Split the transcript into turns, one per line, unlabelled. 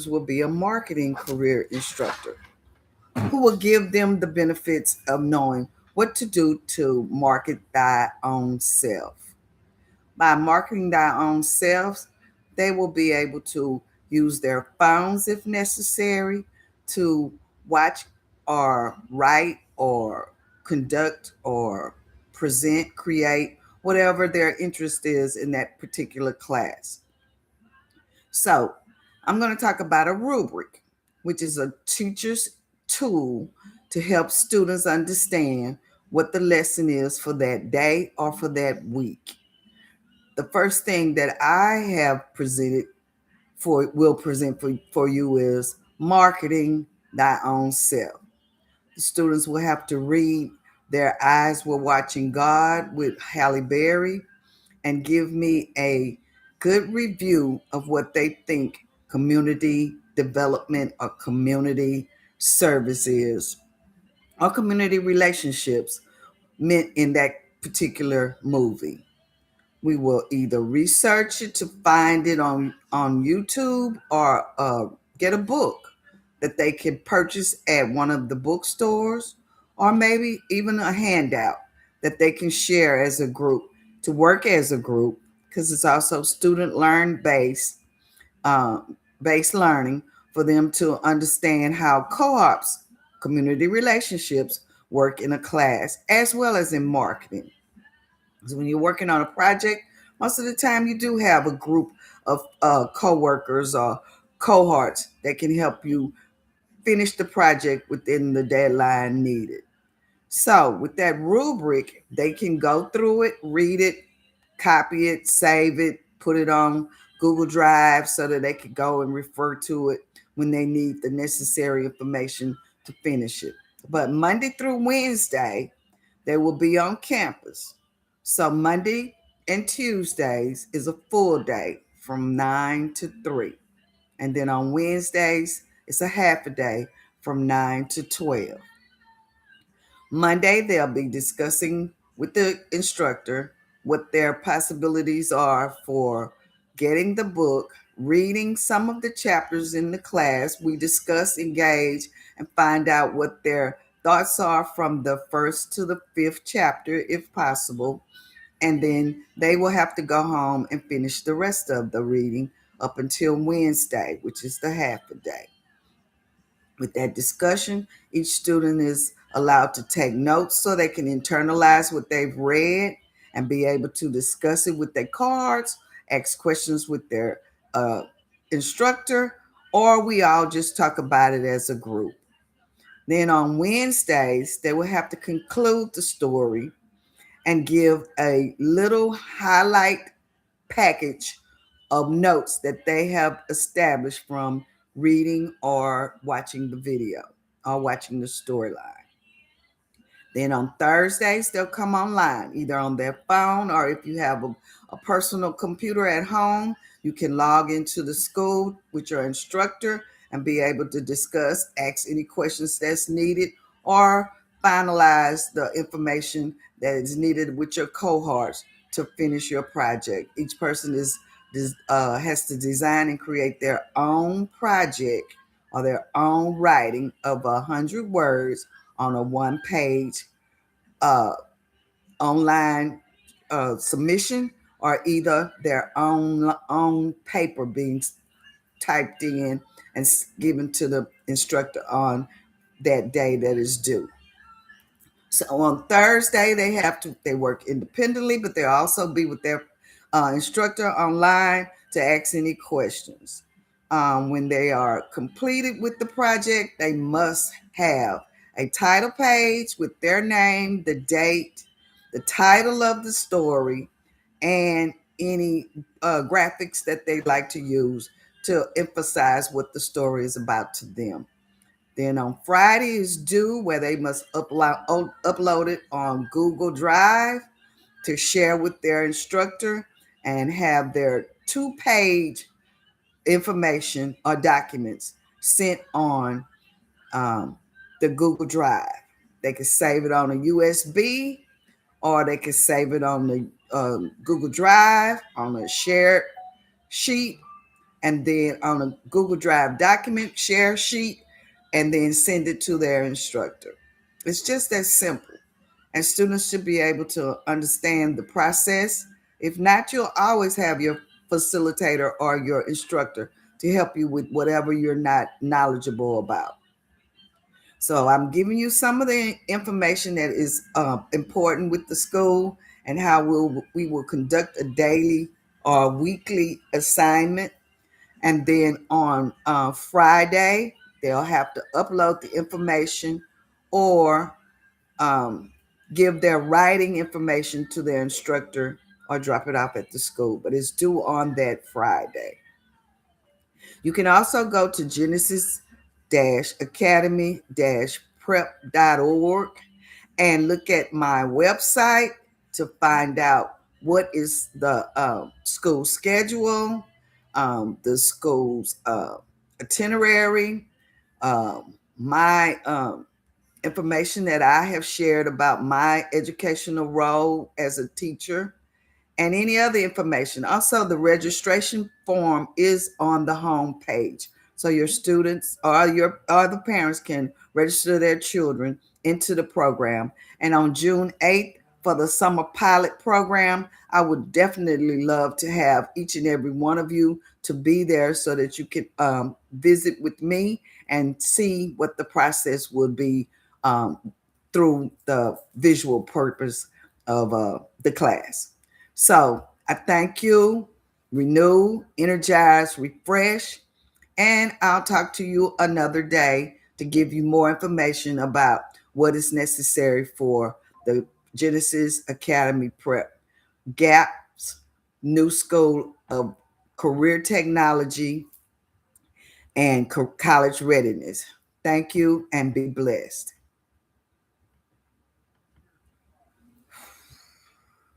will be a marketing career instructor who will give them the benefits of knowing what to do to market thy own self. By marketing thy own selves, they will be able to use their phones if necessary to watch or write or conduct or present, create, whatever their interest is in that particular class. So, I'm going to talk about a rubric, which is a teacher's tool to help students understand what the lesson is for that day or for that week. The first thing that I have presented will present for you is marketing thy own self. The students will have to read Their Eyes Were Watching God with Halle Berry and give me a good review of what they think community development or community service is, or community relationships meant in that particular movie. We will either research it to find it on YouTube or get a book that they can purchase at one of the bookstores, or maybe even a handout that they can share as a group to work as a group, because it's also student learn uh, based learning for them to understand how co-ops, community relationships, work in a class as well as in marketing. So when you're working on a project, most of the time you do have a group of co-workers or cohorts that can help you finish the project within the deadline needed. So with that rubric, they can go through it, read it, copy it, save it, put it on Google Drive so that they could go and refer to it when they need the necessary information to finish it. But Monday through Wednesday, they will be on campus. So Monday and Tuesdays is a full day from 9 to 3. And then on Wednesdays, it's a half a day from 9 to 12. Monday, they'll be discussing with the instructor what their possibilities are for getting the book, reading some of the chapters in the class. We discuss, engage, and find out what their thoughts are from the first to the fifth chapter, if possible. And then they will have to go home and finish the rest of the reading up until Wednesday, which is the half a day. With that discussion, each student is allowed to take notes so they can internalize what they've read and be able to discuss it with their cards, ask questions with their uh, instructor, or we all just talk about it as a group. Then on Wednesdays, they will have to conclude the story and give a little highlight package of notes that they have established from reading or watching the video or watching the storyline. Then on Thursdays, they'll come online, either on their phone or if you have a personal computer at home, you can log into the school with your instructor and be able to discuss, ask any questions that's needed, or finalize the information that is needed with your cohorts to finish your project. Each person has to design and create their own project or their own writing of 100 words on a one-page uh, online submission, or either their own paper being typed in and given to the instructor on that day that is due. So on Thursday, they work independently, but they'll also be with their instructor online to ask any questions. When they are completed with the project, they must have a title page with their name, the date, the title of the story, and any graphics that they like to use to emphasize what the story is about to them. Then on Friday is due, where they must upload it on Google Drive to share with their instructor and have their 2-page information or documents sent on um, the Google Drive. They can save it on a USB, or they can save it on the Google Drive on a shared sheet, and then on a Google Drive document, share sheet, and then send it to their instructor. It's just that simple. And students should be able to understand the process. If not, you'll always have your facilitator or your instructor to help you with whatever you're not knowledgeable about. So I'm giving you some of the information that is important with the school and how we will conduct a daily or weekly assignment. And then on Friday, they'll have to upload the information or um, give their writing information to their instructor or drop it off at the school. But it's due on that Friday. You can also go to genesis-academy-prep.org and look at my website to find out what is the school schedule, the school's itinerary, my information that I have shared about my educational role as a teacher, and any other information. Also, the registration form is on the home page. So your students or the parents can register their children into the program. And on June 8th, for the summer pilot program, I would definitely love to have each and every one of you to be there so that you can visit with me and see what the process would be through the visual purpose of the class. So I thank you, renew, energize, refresh, and I'll talk to you another day to give you more information about what is necessary for the Genesis Academy Prep GAPS New School of Career Technology and College Readiness. Thank you and be blessed.